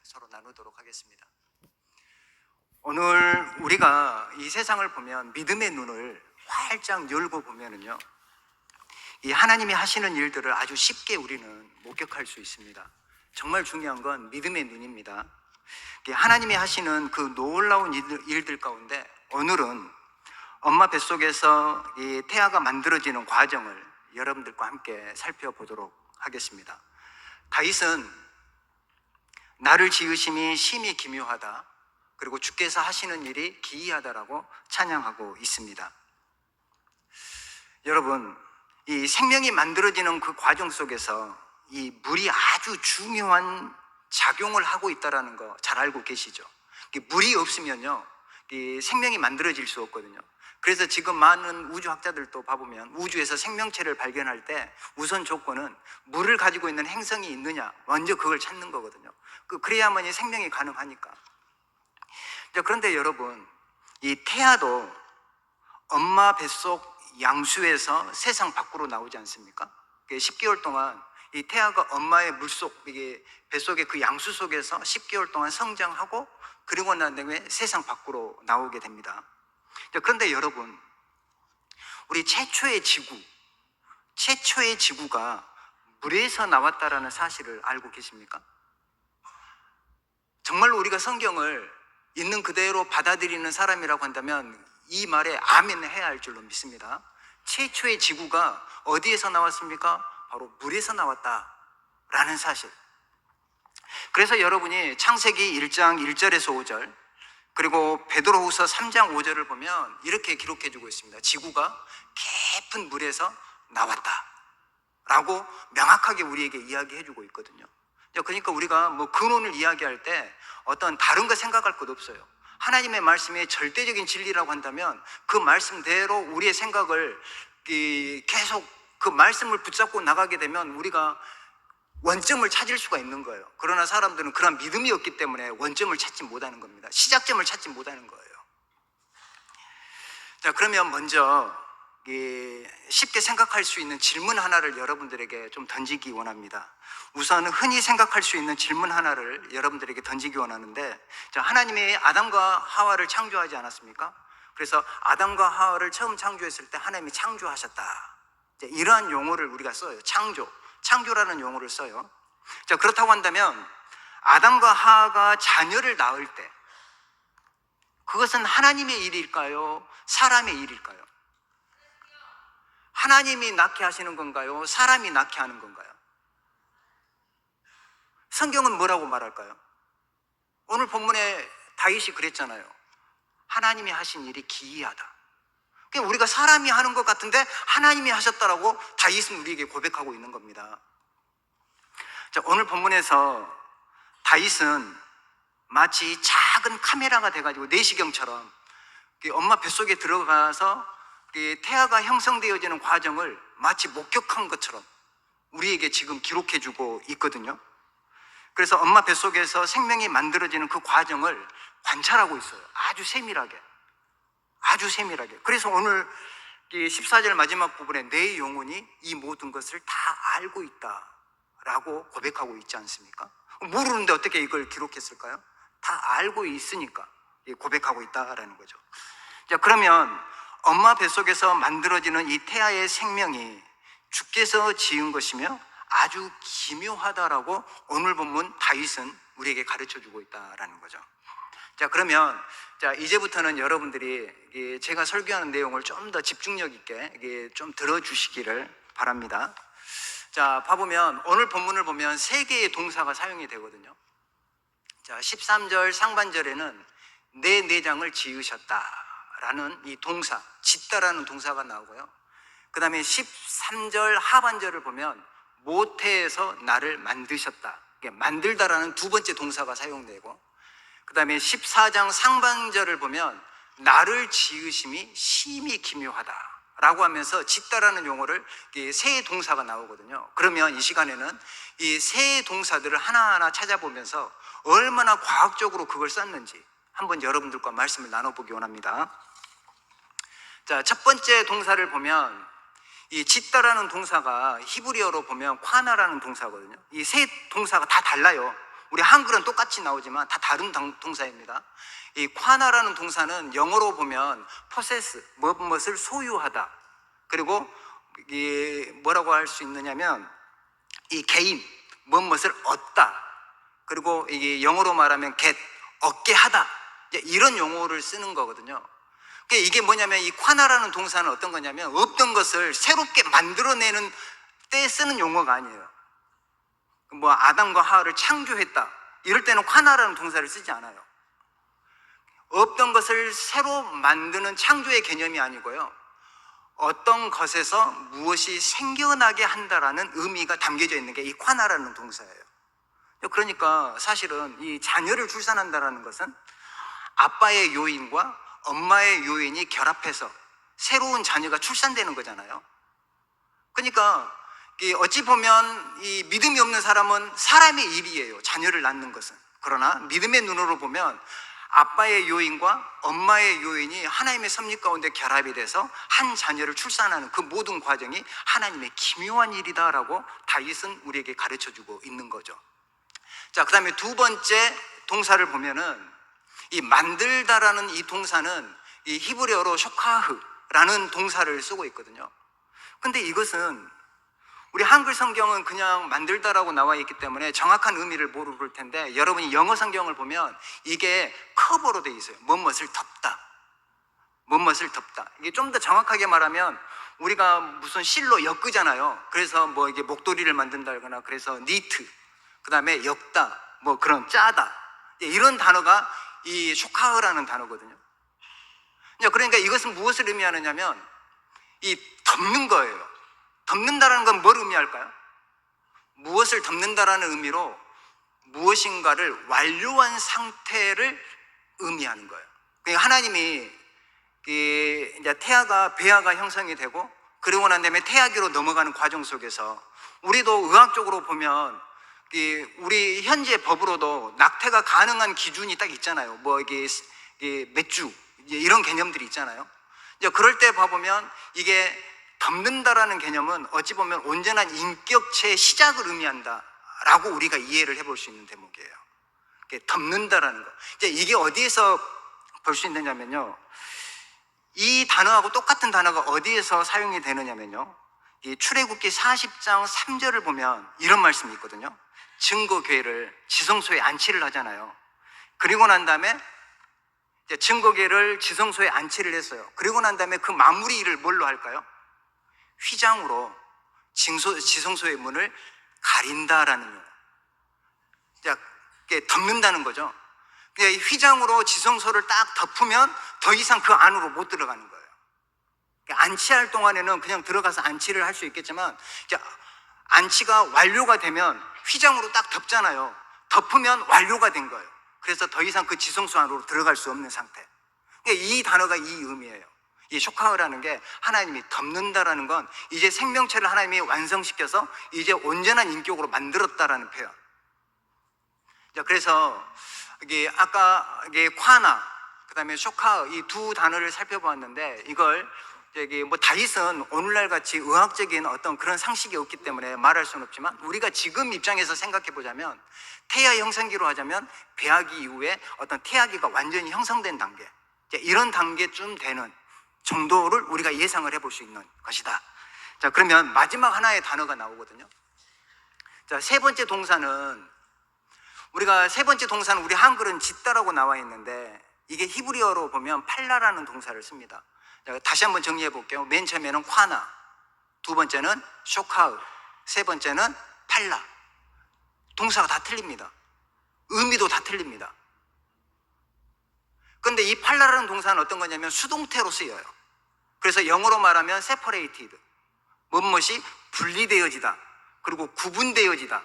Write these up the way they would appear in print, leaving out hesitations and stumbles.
서로 나누도록 하겠습니다. 오늘 우리가 이 세상을 보면 믿음의 눈을 활짝 열고 보면은요, 이 하나님이 하시는 일들을 아주 쉽게 우리는 목격할 수 있습니다. 정말 중요한 건 믿음의 눈입니다. 하나님이 하시는 그 놀라운 일들 가운데 오늘은 엄마 뱃속에서 이 태아가 만들어지는 과정을 여러분들과 함께 살펴보도록 하겠습니다. 다윗은 나를 지으심이 심히 기묘하다, 그리고 주께서 하시는 일이 기이하다라고 찬양하고 있습니다. 여러분, 이 생명이 만들어지는 그 과정 속에서 이 물이 아주 중요한 작용을 하고 있다는 거 잘 알고 계시죠? 물이 없으면요, 이 생명이 만들어질 수 없거든요. 그래서 지금 많은 우주학자들도 봐보면 우주에서 생명체를 발견할 때 우선 조건은 물을 가지고 있는 행성이 있느냐, 먼저 그걸 찾는 거거든요. 그래야만이 생명이 가능하니까. 그런데 여러분, 이 태아도 엄마 뱃속 양수에서 세상 밖으로 나오지 않습니까? 10개월 동안 이 태아가 엄마의 물속, 이게 뱃속의 그 양수 속에서 10개월 동안 성장하고, 그리고 난 다음에 세상 밖으로 나오게 됩니다. 그런데 여러분, 우리 최초의 지구가 물에서 나왔다라는 사실을 알고 계십니까? 정말로 우리가 성경을 있는 그대로 받아들이는 사람이라고 한다면 이 말에 아멘 해야 할 줄로 믿습니다. 최초의 지구가 어디에서 나왔습니까? 바로 물에서 나왔다라는 사실. 그래서 여러분이 창세기 1장 1절에서 5절, 그리고 베드로후서 3장 5절을 보면 이렇게 기록해주고 있습니다. 지구가 깊은 물에서 나왔다 라고 명확하게 우리에게 이야기해주고 있거든요. 그러니까 우리가 근원을 이야기할 때 어떤 다른 거 생각할 것 없어요. 하나님의 말씀이 절대적인 진리라고 한다면 그 말씀대로 우리의 생각을 계속 그 말씀을 붙잡고 나가게 되면 우리가 원점을 찾을 수가 있는 거예요. 그러나 사람들은 그런 믿음이 없기 때문에 원점을 찾지 못하는 겁니다. 시작점을 찾지 못하는 거예요. 자, 그러면 먼저 쉽게 생각할 수 있는 질문 하나를 여러분들에게 좀 던지기 원합니다. 우선 흔히 생각할 수 있는 질문 하나를 여러분들에게 던지기 원하는데, 자, 하나님이 아담과 하와를 창조하지 않았습니까? 그래서 아담과 하와를 처음 창조했을 때 하나님이 창조하셨다, 이러한 용어를 우리가 써요. 창조라는 용어를 써요. 자, 그렇다고 한다면 아담과 하와가 자녀를 낳을 때 그것은 하나님의 일일까요? 사람의 일일까요? 하나님이 낳게 하시는 건가요? 사람이 낳게 하는 건가요? 성경은 뭐라고 말할까요? 오늘 본문에 다윗이 그랬잖아요. 하나님이 하신 일이 기이하다. 그러니까 우리가 사람이 하는 것 같은데 하나님이 하셨다라고 다윗은 우리에게 고백하고 있는 겁니다. 자, 오늘 본문에서 다윗은 마치 작은 카메라가 돼가지고 내시경처럼 엄마 뱃속에 들어가서 태아가 형성되어지는 과정을 마치 목격한 것처럼 우리에게 지금 기록해주고 있거든요. 그래서 엄마 뱃속에서 생명이 만들어지는 그 과정을 관찰하고 있어요. 아주 세밀하게. 그래서 오늘 14절 마지막 부분에 내 영혼이 이 모든 것을 다 알고 있다라고 고백하고 있지 않습니까? 모르는데 어떻게 이걸 기록했을까요? 다 알고 있으니까 고백하고 있다라는 거죠. 자, 그러면 엄마 뱃속에서 만들어지는 이 태아의 생명이 주께서 지은 것이며 아주 기묘하다라고 오늘 본문 다윗은 우리에게 가르쳐주고 있다라는 거죠. 자, 그러면 이제부터는 여러분들이 제가 설교하는 내용을 좀 더 집중력 있게 좀 들어주시기를 바랍니다. 자, 봐보면 오늘 본문을 보면 3개의 동사가 사용이 되거든요. 자, 13절 상반절에는 내 내장을 지으셨다라는 이 동사, 짓다라는 동사가 나오고요. 그 다음에 13절 하반절을 보면 모태에서 나를 만드셨다, 만들다라는 두 번째 동사가 사용되고, 그 다음에 14장 상반절을 보면 나를 지으심이 심히 기묘하다 라고 하면서 짓다라는 용어를 세 동사가 나오거든요. 그러면 이 시간에는 이 세 동사들을 하나하나 찾아보면서 얼마나 과학적으로 그걸 썼는지 한번 여러분들과 말씀을 나눠보기 원합니다. 자, 첫 번째 동사를 보면 이 짓다라는 동사가 히브리어로 보면 콰나라는 동사거든요. 이 세 동사가 다 달라요. 우리 한글은 똑같이 나오지만 다 다른 동사입니다. 이 콰나라는 동사는 영어로 보면 possess, 무엇을 소유하다. 그리고 이 뭐라고 할 수 있느냐면 이 gain, 무엇을 얻다. 그리고 이게 영어로 말하면 get, 얻게 하다. 이런 용어를 쓰는 거거든요. 이게 뭐냐면 이 콰나라는 동사는 어떤 거냐면 없던 것을 새롭게 만들어내는 때 쓰는 용어가 아니에요. 뭐 아담과 하와를 창조했다 이럴 때는 콰나라는 동사를 쓰지 않아요. 없던 것을 새로 만드는 창조의 개념이 아니고요, 어떤 것에서 무엇이 생겨나게 한다라는 의미가 담겨져 있는 게 이 콰나라는 동사예요. 그러니까 사실은 이 자녀를 출산한다라는 것은 아빠의 요인과 엄마의 요인이 결합해서 새로운 자녀가 출산되는 거잖아요. 그러니까 어찌 보면 이 믿음이 없는 사람은 사람의 일이에요, 자녀를 낳는 것은. 그러나 믿음의 눈으로 보면 아빠의 요인과 엄마의 요인이 하나님의 섭리 가운데 결합이 돼서 한 자녀를 출산하는 그 모든 과정이 하나님의 기묘한 일이다라고 다윗은 우리에게 가르쳐주고 있는 거죠. 자, 그 다음에 두 번째 동사를 보면은 이 만들다라는 이 동사는 이 히브리어로 쇼카흐라는 동사를 쓰고 있거든요. 근데 이것은 우리 한글 성경은 그냥 만들다라고 나와 있기 때문에 정확한 의미를 모를 텐데, 여러분이 영어 성경을 보면 이게 커버로 돼 있어요. 무엇을 덮다, 무엇을 덮다. 이게 좀 더 정확하게 말하면 우리가 무슨 실로 엮으잖아요. 그래서 뭐 이게 목도리를 만든다거나, 그래서 니트, 그 다음에 엮다, 뭐 그런 짜다, 이런 단어가 이 쇼카흐라는 단어거든요. 그러니까 이것은 무엇을 의미하느냐면 이 덮는 거예요. 덮는다라는 건 뭘 의미할까요? 무엇을 덮는다라는 의미로 무엇인가를 완료한 상태를 의미하는 거예요. 그러니까 하나님이 이제 배아가 형성이 되고, 그리고 난 다음에 태아기로 넘어가는 과정 속에서 우리도 의학적으로 보면 우리 현재 법으로도 낙태가 가능한 기준이 딱 있잖아요. 뭐 이게 몇 주 이런 개념들이 있잖아요. 이제 그럴 때 봐보면 이게 덮는다라는 개념은 어찌 보면 온전한 인격체의 시작을 의미한다라고 우리가 이해를 해볼 수 있는 대목이에요. 덮는다라는 거. 이게 어디에서 볼 수 있느냐면요, 이 단어하고 똑같은 단어가 어디에서 사용이 되느냐면요, 이 출애굽기 40장 3절을 보면 이런 말씀이 있거든요. 증거궤를 지성소에 안치를 하잖아요. 그리고 난 다음에 증거궤를 지성소에 안치를 했어요. 그리고 난 다음에 그 마무리 일을 뭘로 할까요? 휘장으로 지성소의 문을 가린다라는 용어. 덮는다는 거죠. 휘장으로 지성소를 딱 덮으면 더 이상 그 안으로 못 들어가는 거예요. 안치할 동안에는 그냥 들어가서 안치를 할 수 있겠지만, 안치가 완료가 되면 휘장으로 딱 덮잖아요. 덮으면 완료가 된 거예요. 그래서 더 이상 그 지성소 안으로 들어갈 수 없는 상태. 이 단어가 이 의미예요. 이 쇼카흐라는 게 하나님이 덮는다라는 건 이제 생명체를 하나님이 완성시켜서 이제 온전한 인격으로 만들었다라는 표현. 그래서 이게 아까 이게 콰나, 그 다음에 쇼카흐, 이 두 단어를 살펴보았는데, 이걸 뭐 다윗은 오늘날 같이 의학적인 어떤 그런 상식이 없기 때문에 말할 수는 없지만, 우리가 지금 입장에서 생각해 보자면 태아 형성기로 하자면 배아기 이후에 어떤 태아기가 완전히 형성된 단계, 이런 단계쯤 되는 정도를 우리가 예상을 해볼 수 있는 것이다. 자, 그러면 마지막 하나의 단어가 나오거든요. 자, 세 번째 동사는 우리 한글은 짓다라고 나와 있는데, 이게 히브리어로 보면 팔라라는 동사를 씁니다. 자, 다시 한번 정리해 볼게요. 맨 처음에는 콰나, 두 번째는 쇼카흐, 세 번째는 팔라. 동사가 다 틀립니다. 의미도 다 틀립니다. 그런데 이 팔라라는 동사는 어떤 거냐면 수동태로 쓰여요. 그래서 영어로 말하면 separated, 무엇이 분리되어지다, 그리고 구분되어지다,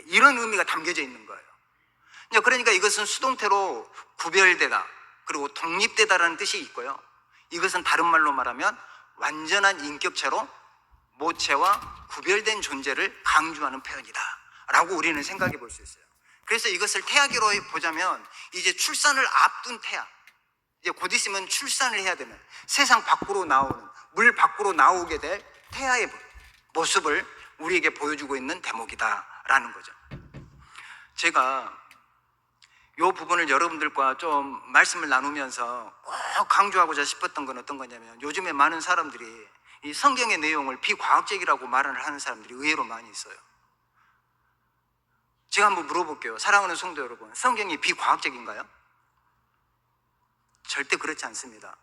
이런 의미가 담겨져 있는 거예요. 그러니까 이것은 수동태로 구별되다, 그리고 독립되다라는 뜻이 있고요, 이것은 다른 말로 말하면 완전한 인격체로 모체와 구별된 존재를 강조하는 표현이다 라고 우리는 생각해 볼 수 있어요. 그래서 이것을 태아기로 보자면 이제 출산을 앞둔 태아, 이제 곧 있으면 출산을 해야 되는, 세상 밖으로 나오는, 물 밖으로 나오게 될 태아의 모습을 우리에게 보여주고 있는 대목이다라는 거죠. 제가 이 부분을 여러분들과 좀 말씀을 나누면서 꼭 강조하고자 싶었던 건 어떤 거냐면, 요즘에 많은 사람들이 이 성경의 내용을 비과학적이라고 말을 하는 사람들이 의외로 많이 있어요. 제가 한번 물어볼게요. 사랑하는 성도 여러분, 성경이 비과학적인가요? 절대 그렇지 않습니다.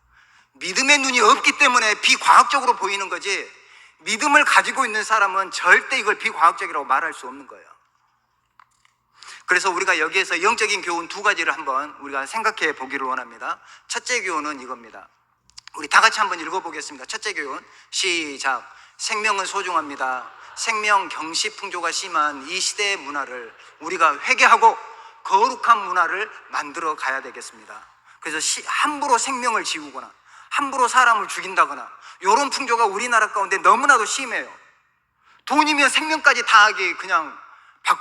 믿음의 눈이 없기 때문에 비과학적으로 보이는 거지, 믿음을 가지고 있는 사람은 절대 이걸 비과학적이라고 말할 수 없는 거예요. 그래서 우리가 여기에서 영적인 교훈 두 가지를 한번 우리가 생각해 보기를 원합니다. 첫째 교훈은 이겁니다. 우리 다 같이 한번 읽어보겠습니다. 첫째 교훈 시작. 생명은 소중합니다. 생명 경시 풍조가 심한 이 시대의 문화를 우리가 회개하고 거룩한 문화를 만들어 가야 되겠습니다. 그래서 함부로 생명을 지우거나 함부로 사람을 죽인다거나 이런 풍조가 우리나라 가운데 너무나도 심해요. 돈이면 생명까지 다하게 그냥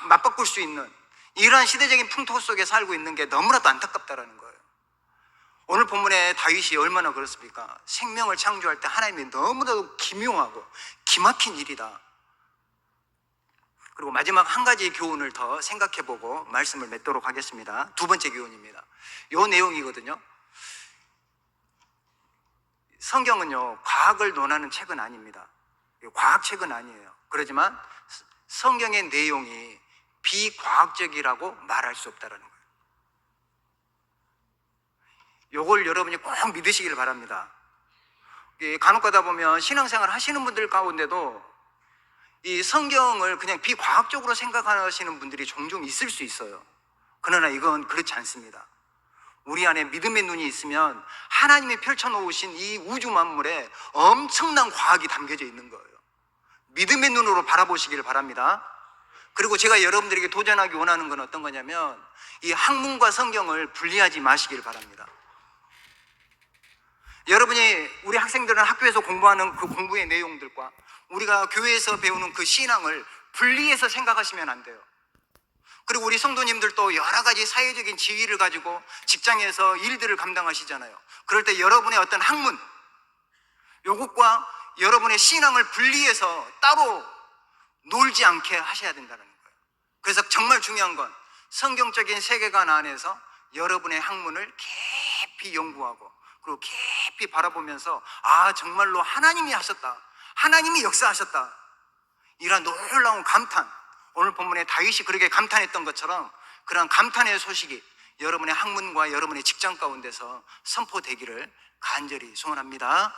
맞바꿀 수 있는 이러한 시대적인 풍토 속에 살고 있는 게 너무나도 안타깝다라는 거예요. 오늘 본문에 다윗이 얼마나 그렇습니까? 생명을 창조할 때 하나님이 너무나도 기묘하고 기막힌 일이다. 그리고 마지막 한 가지 교훈을 더 생각해보고 말씀을 맺도록 하겠습니다. 두 번째 교훈입니다. 이 내용이거든요. 성경은요, 과학을 논하는 책은 아닙니다. 과학책은 아니에요. 그렇지만 성경의 내용이 비과학적이라고 말할 수 없다는 거예요. 이걸 여러분이 꼭 믿으시길 바랍니다. 간혹 가다 보면 신앙생활 하시는 분들 가운데도 이 성경을 그냥 비과학적으로 생각하시는 분들이 종종 있을 수 있어요. 그러나 이건 그렇지 않습니다. 우리 안에 믿음의 눈이 있으면 하나님이 펼쳐놓으신 이 우주 만물에 엄청난 과학이 담겨져 있는 거예요. 믿음의 눈으로 바라보시길 바랍니다. 그리고 제가 여러분들에게 도전하기 원하는 건 어떤 거냐면, 이 학문과 성경을 분리하지 마시길 바랍니다. 여러분이, 우리 학생들은 학교에서 공부하는 그 공부의 내용들과 우리가 교회에서 배우는 그 신앙을 분리해서 생각하시면 안 돼요. 그리고 우리 성도님들도 여러 가지 사회적인 지위를 가지고 직장에서 일들을 감당하시잖아요. 그럴 때 여러분의 어떤 학문, 요것과 여러분의 신앙을 분리해서 따로 놀지 않게 하셔야 된다는 거예요. 그래서 정말 중요한 건 성경적인 세계관 안에서 여러분의 학문을 깊이 연구하고 그리고 깊이 바라보면서, 아, 정말로 하나님이 하셨다, 하나님이 역사하셨다, 이런 놀라운 감탄, 오늘 본문에 다윗이 그렇게 감탄했던 것처럼 그런 감탄의 소식이 여러분의 학문과 여러분의 직장 가운데서 선포되기를 간절히 소원합니다.